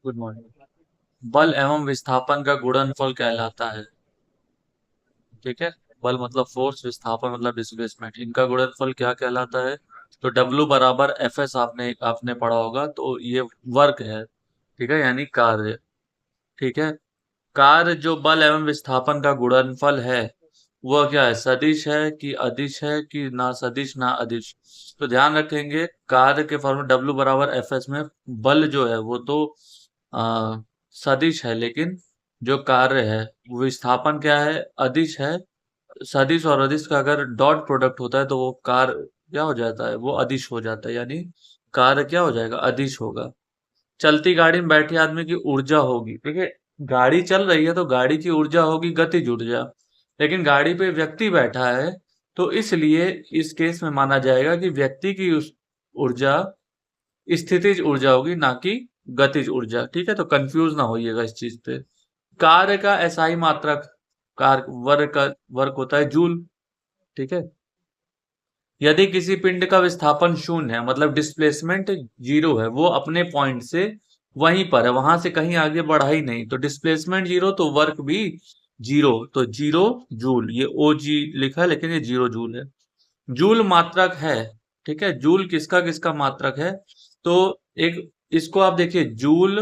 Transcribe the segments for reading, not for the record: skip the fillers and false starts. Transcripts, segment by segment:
Good morning. बल एवं विस्थापन का गुणनफल कहलाता है। ठीक है। बल मतलब फोर्स, विस्थापन मतलब डिस्प्लेसमेंट, इनका गुणनफल क्या कहलाता है? तो W बराबर एफ एस आपने आपने पढ़ा होगा, तो ये वर्क है। ठीक है, यानी कार्य। ठीक है। कार्य जो बल एवं विस्थापन का गुणनफल है, वह क्या है? सदिश है कि अदिश है कि ना सदिश ना अदिश? तो ध्यान रखेंगे, कार्य के फॉर्मूले W बराबर एफ एस में बल जो है वो तो आ, सदिश है, लेकिन जो कार्य है वो विस्थापन क्या है? अदिश है। सदिश और अदिश का अगर डॉट प्रोडक्ट होता है तो वो कार्य क्या हो जाता है? वो अदिश हो जाता है, यानी कार्य क्या हो जाएगा? अदिश होगा। चलती गाड़ी में बैठे आदमी की ऊर्जा होगी, देखिए गाड़ी चल रही है तो गाड़ी की ऊर्जा होगी गतिज ऊर्जा, लेकिन गाड़ी पे व्यक्ति बैठा है, तो इसलिए इस केस में माना जाएगा कि व्यक्ति की उस ऊर्जा स्थितिज ऊर्जा होगी, ना कि गतिज ऊर्जा। ठीक है, तो कंफ्यूज ना होइएगा इस चीज पे। कार्य का एसआई मात्रक, कार्य वर्क का वर्क होता है जूल। ठीक है। यदि किसी पिंड का विस्थापन शून्य है, मतलब डिस्प्लेसमेंट जीरो है, वो अपने पॉइंट से वहीं पर है, वहां से कहीं आगे बढ़ा ही नहीं, तो डिस्प्लेसमेंट जीरो तो वर्क भी जीरो, तो जीरो जूल। ये ओ जी लिखा है लेकिन ये जीरो जूल है। जूल मात्रक है। ठीक है, जूल किसका किसका मात्रक है? तो एक इसको आप देखिए, जूल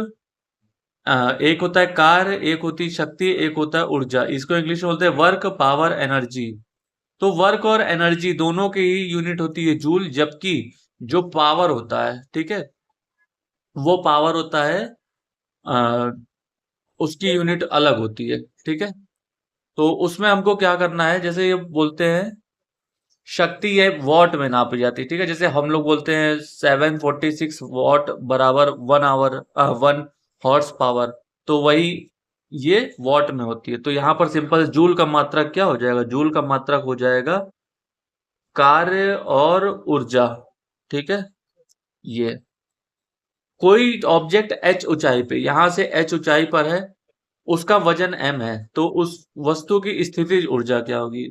एक होता है कार्य, एक होती है शक्ति, एक होता है ऊर्जा। इसको इंग्लिश में बोलते हैं वर्क, पावर, एनर्जी। तो वर्क और एनर्जी दोनों की ही यूनिट होती है जूल, जबकि जो पावर होता है, ठीक है, वो पावर होता है आ, उसकी यूनिट अलग होती है। ठीक है। तो उसमें हमको क्या करना है, जैसे ये बोलते हैं शक्ति ये वॉट में नापी जाती है। ठीक है, जैसे हम लोग बोलते हैं 746 वॉट बराबर 1 आवर 1 हॉर्स पावर, तो वही ये वॉट में होती है। तो यहाँ पर सिंपल जूल का मात्रक क्या हो जाएगा? जूल का मात्रक हो जाएगा कार्य और ऊर्जा। ठीक है। ये कोई ऑब्जेक्ट एच ऊंचाई पे, यहां से एच ऊंचाई पर है, उसका वजन एम है, तो उस वस्तु की स्थितिज ऊर्जा क्या होगी?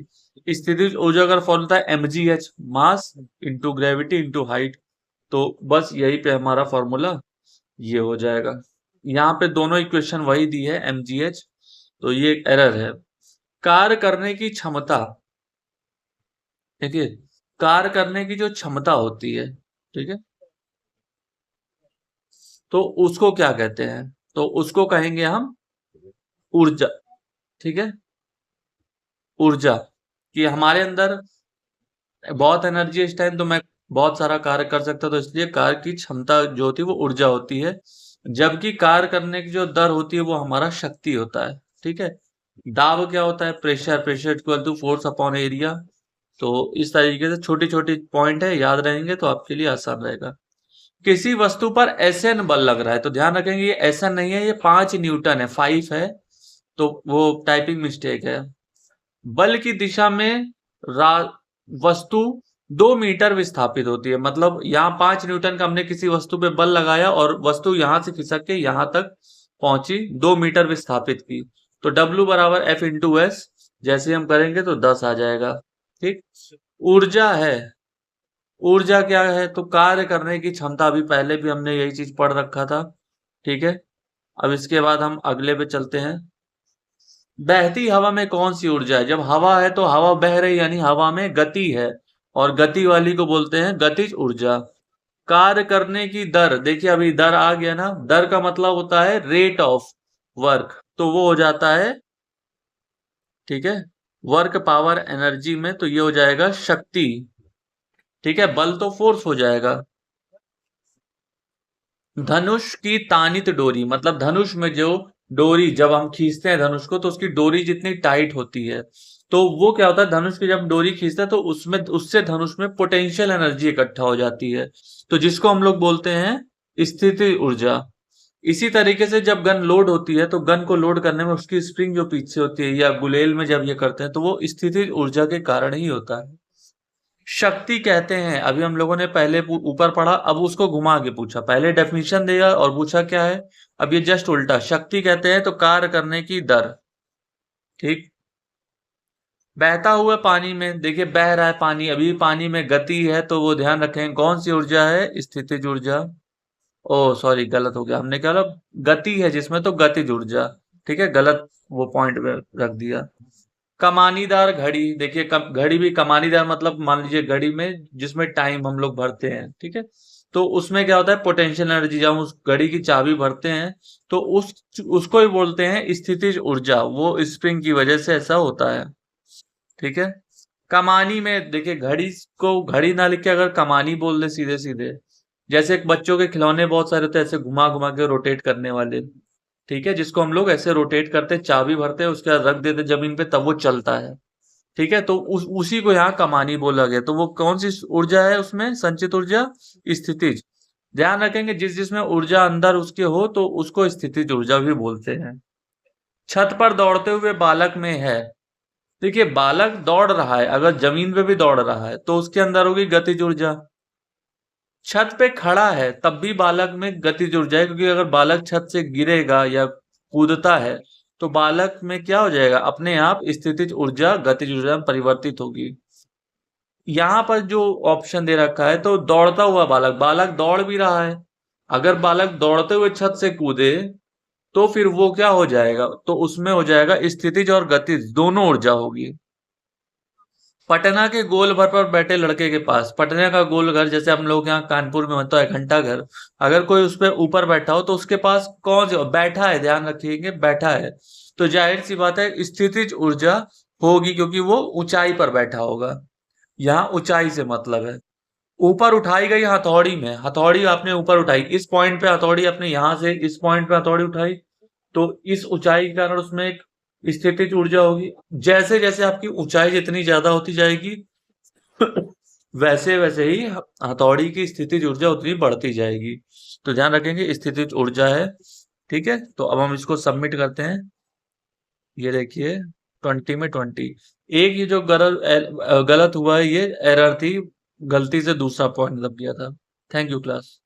स्थितिज ऊर्जा का फॉर्मूला है M G H, mass into gravity into height. तो बस यही पे हमारा फॉर्मूला ये हो जाएगा। यहाँ पे दोनों इक्वेशन वही दी है, एम जी एच, तो ये एक एरर है। कार्य करने की क्षमता, देखिए कार्य करने की जो क्षमता होती है, ठीक है, तो उसको क्या कहते हैं? तो उसको कहेंगे हम ऊर्जा। ठीक है, ऊर्जा। कि हमारे अंदर बहुत एनर्जी है इस टाइम, तो मैं बहुत सारा कार्य कर सकता, तो इसलिए कार्य की क्षमता जो होती है वो ऊर्जा होती है, जबकि कार्य करने की जो दर होती है वो हमारा शक्ति होता है। ठीक है। दाब क्या होता है? Pressure, pressure equal to force upon area. तो इस तरीके से छोटी छोटी पॉइंट है, याद रहेंगे तो आपके लिए आसान रहेगा। किसी वस्तु पर एस एन बल लग रहा है, तो ध्यान रखेंगे ये एस एन नहीं है, ये 5 न्यूटन है, 5 है, तो वो टाइपिंग मिस्टेक है। बल की दिशा में वस्तु 2 मीटर विस्थापित होती है, मतलब यहाँ 5 न्यूटन का हमने किसी वस्तु पे बल लगाया और वस्तु यहां से खिसक के यहां तक पहुंची, 2 मीटर विस्थापित की, तो W बराबर एफ इंटू एस, जैसे हम करेंगे तो 10 आ जाएगा। ठीक। ऊर्जा है। ऊर्जा क्या है? तो कार्य करने की क्षमता, अभी पहले भी हमने यही चीज पढ़ रखा था। ठीक है। अब इसके बाद हम अगले पे चलते हैं। बहती हवा में कौन सी ऊर्जा है? जब हवा है तो हवा बह रही, यानी हवा में गति है, और गति वाली को बोलते हैं गतिज ऊर्जा। कार्य करने की दर, देखिए अभी दर आ गया ना, दर का मतलब होता है रेट ऑफ वर्क, तो वो हो जाता है, ठीक है, वर्क पावर एनर्जी में, तो ये हो जाएगा शक्ति। ठीक है, बल तो फोर्स हो जाएगा। धनुष की तानित डोरी, मतलब धनुष में जो डोरी, जब हम खींचते हैं धनुष को तो उसकी डोरी जितनी टाइट होती है, तो वो क्या होता है, धनुष की जब डोरी खींचते हैं तो उसमें उससे धनुष में पोटेंशियल एनर्जी इकट्ठा हो जाती है, तो जिसको हम लोग बोलते हैं स्थिति ऊर्जा। इसी तरीके से जब गन लोड होती है तो गन को लोड करने में उसकी स्प्रिंग जो पीछे होती है, या गुलेल में जब ये करते हैं, तो वो स्थिति ऊर्जा के कारण ही होता है। शक्ति कहते हैं, अभी हम लोगों ने पहले ऊपर पढ़ा, अब उसको घुमा के पूछा, पहले डेफिनेशन दिया और पूछा क्या है, अब ये जस्ट उल्टा। शक्ति कहते हैं तो कार्य करने की दर। ठीक। बहता हुआ पानी में, देखिए बह रहा है पानी, अभी पानी में गति है, तो वो ध्यान रखें कौन सी ऊर्जा है? स्थितिज ऊर्जा। ओ सॉरी, गलत हो गया, हमने क्या बोला, गति है जिसमें तो गतिज ऊर्जा। ठीक है, गलत वो पॉइंट में रख दिया। कमानीदार घड़ी, देखिए घड़ी भी कमानीदार मतलब मान लीजिए घड़ी में जिसमें टाइम हम लोग भरते हैं, ठीक है, तो उसमें क्या होता है, पोटेंशियल एनर्जी, जब हम उस घड़ी की चाबी भरते हैं तो उसको ही बोलते हैं स्थितिज ऊर्जा, वो स्प्रिंग की वजह से ऐसा होता है। ठीक है। कमानी में देखिए, घड़ी को घड़ी ना लिख के अगर कमानी बोल दे सीधे सीधे, जैसे एक बच्चों के खिलौने बहुत सारे होते हैं ऐसे घुमा घुमा के रोटेट करने वाले, ठीक है, जिसको हम लोग ऐसे रोटेट करते हैं, चाबी भरते हैं, उसके बाद रख देते हैं जमीन पे, तब वो चलता है। ठीक है, तो उसी को यहाँ कमानी बोला गया। तो वो कौन सी ऊर्जा है उसमें, संचित ऊर्जा, स्थितिज। ध्यान रखेंगे, जिस जिसमें ऊर्जा अंदर उसके हो तो उसको स्थितिज ऊर्जा भी बोलते हैं। छत पर दौड़ते हुए बालक में है, देखिए बालक दौड़ रहा है, अगर जमीन पे भी दौड़ रहा है तो उसके अंदर होगी गतिज ऊर्जा। छत पे खड़ा है तब भी बालक में गतिज ऊर्जा है, क्योंकि अगर बालक छत से गिरेगा या कूदता है तो बालक में क्या हो जाएगा, अपने आप स्थितिज ऊर्जा गतिज ऊर्जा में परिवर्तित होगी। यहाँ पर जो ऑप्शन दे रखा है, तो दौड़ता हुआ बालक, बालक दौड़ भी रहा है, अगर बालक दौड़ते हुए छत से कूदे तो फिर वो क्या हो जाएगा, तो उसमें हो जाएगा स्थितिज और गतिज दोनों ऊर्जा होगी। पटना के गोल घर पर बैठे लड़के के पास, पटना का गोल घर जैसे हम लोग यहाँ कानपुर में होता है घंटा घर, अगर कोई उस पर ऊपर बैठा हो तो उसके पास कौन सा बैठा है, ध्यान रखिएगा बैठा है, तो जाहिर सी बात है स्थितिज ऊर्जा होगी, क्योंकि वो ऊंचाई पर बैठा होगा। यहाँ ऊंचाई से मतलब है। ऊपर उठाई गई हथौड़ी में, हथौड़ी आपने ऊपर उठाई, इस पॉइंट पे हथौड़ी अपने यहाँ से इस पॉइंट पे हथौड़ी उठाई, तो इस ऊंचाई के कारण उसमें एक स्थितिज ऊर्जा होगी। जैसे जैसे आपकी ऊंचाई जितनी ज्यादा होती जाएगी वैसे वैसे ही हथौड़ी की स्थितिज ऊर्जा उतनी बढ़ती जाएगी। तो ध्यान रखेंगे स्थितिज ऊर्जा है। ठीक है, तो अब हम इसको सबमिट करते हैं। ये देखिए 20 में 20, एक ये जो गलत हुआ है ये एरर थी, गलती से दूसरा पॉइंट दब गया था। Thank you class.